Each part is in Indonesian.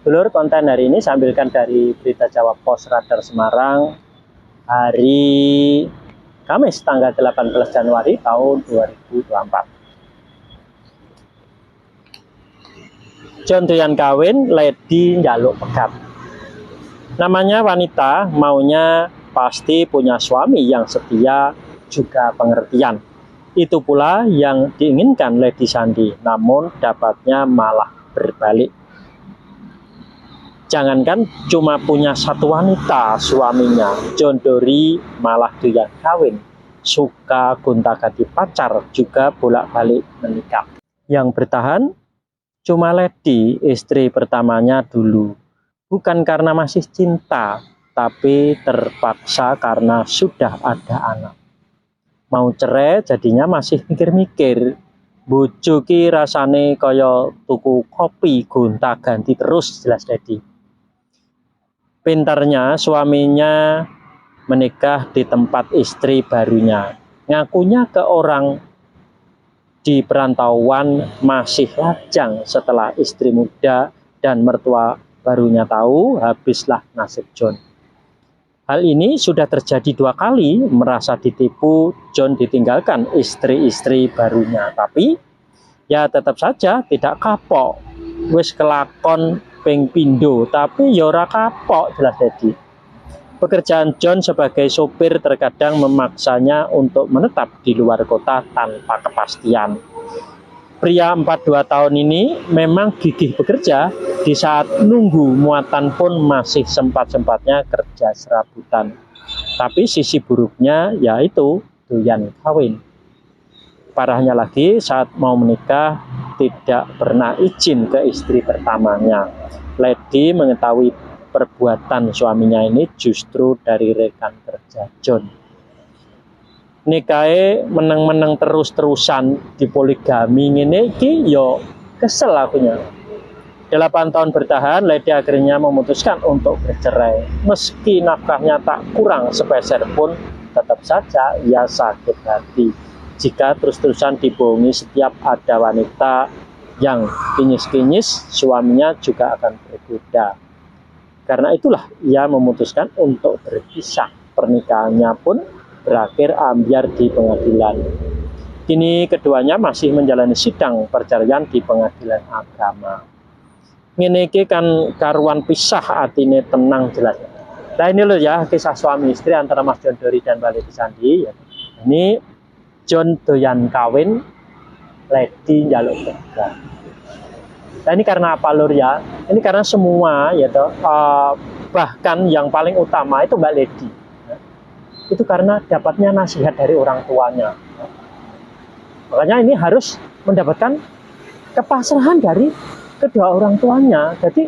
Dulur, konten hari ini saya ambilkan dari Berita Jawa Pos Radar Semarang hari Kamis tanggal 18 Januari tahun 2024. Jon doyan kawin, Lady njaluk pegat. Namanya wanita, maunya pasti punya suami yang setia juga pengertian. Itu pula yang diinginkan Lady Sandi, namun dapatnya malah berbalik. Jangankan cuma punya satu wanita suaminya, Jon Dori malah doyan kawin, suka gonta-ganti pacar, juga bolak-balik menikah. Yang bertahan cuma Lady, istri pertamanya dulu. Bukan karena masih cinta, tapi terpaksa karena sudah ada anak. Mau cerai jadinya masih mikir-mikir. Bojo ki rasane kaya tuku kopi gonta-ganti terus, jelas Lady. Pintarnya suaminya menikah di tempat istri barunya. Ngakunya ke orang di perantauan masih lajang setelah istri muda dan mertua barunya tahu, habislah nasib Jon. Hal ini sudah terjadi 2 kali, merasa ditipu, Jon ditinggalkan istri-istri barunya. Tapi ya tetap saja tidak kapok. Wis kelakon ping pindo, tapi ya ora kapok, jelas Lady. Pekerjaan Jon sebagai sopir terkadang memaksanya untuk menetap di luar kota tanpa kepastian. Pria 42 tahun ini memang gigih bekerja, di saat nunggu muatan pun masih sempat-sempatnya kerja serabutan. Tapi sisi buruknya yaitu doyan kawin. Parahnya lagi, saat mau menikah tidak pernah izin ke istri pertamanya. Lady mengetahui perbuatan suaminya ini justru dari rekan kerja Jon. Nikahe meneng-meneng terus-terusan di poligami ngene iki yo kesel akunya. 8 tahun bertahan, Lady akhirnya memutuskan untuk bercerai. Meski nafkahnya tak kurang sepeser pun, tetap saja ia sakit hati jika terus-terusan dibohongi. Setiap ada wanita yang kinyis-kinyis, suaminya juga akan bergoda. Karena itulah ia memutuskan untuk berpisah. Pernikahannya pun berakhir ambyar di pengadilan. Kini keduanya masih menjalani sidang perceraian di pengadilan agama. Ngene iki kan karuan pisah, atine tenang jelas. Nah ini loh ya kisah suami istri antara Mas Jon Dori dan Mbak Lady Sandi. Ini Jon doyan kawin, Lady njaluk pegat. Nah ini karena apa lur ya? Ini karena semua ya toh, bahkan yang paling utama itu Mbak Lady. Itu karena dapatnya nasihat dari orang tuanya. Makanya ini harus mendapatkan kepasrahan dari kedua orang tuanya. Jadi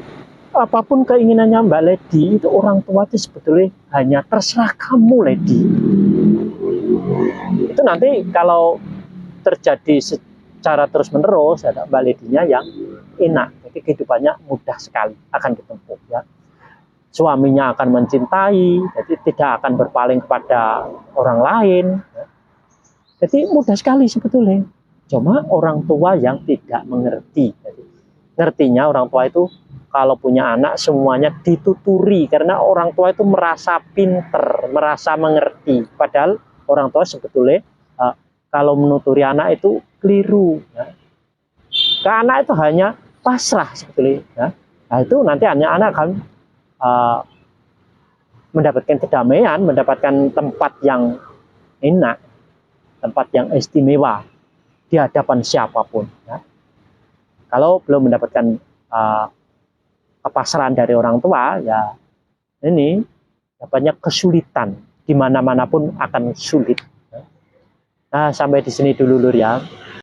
apapun keinginannya Mbak Lady, itu orang tua itu sebetulnya hanya terserah kamu Lady. Itu nanti kalau terjadi secara terus-menerus, ada Mbak Lady-nya yang enak. Jadi kehidupannya mudah sekali akan ditempuh ya. Suaminya akan mencintai, jadi tidak akan berpaling kepada orang lain. Jadi mudah sekali sebetulnya. Cuma orang tua yang tidak mengerti. Jadi, ngertinya orang tua itu kalau punya anak semuanya dituturi, karena orang tua itu merasa pinter, merasa mengerti. Padahal orang tua sebetulnya kalau menuturi anak itu keliru. Ya. Ke anak itu hanya pasrah sebetulnya. Ya. Nah itu nanti anak akan mendapatkan kedamaian, mendapatkan tempat yang enak, tempat yang istimewa di hadapan siapapun. Ya. Kalau belum mendapatkan kepasrahan dari orang tua, ya ini dapatnya kesulitan, di mana-mana pun akan sulit. Nah sampai di sini dulu lur ya.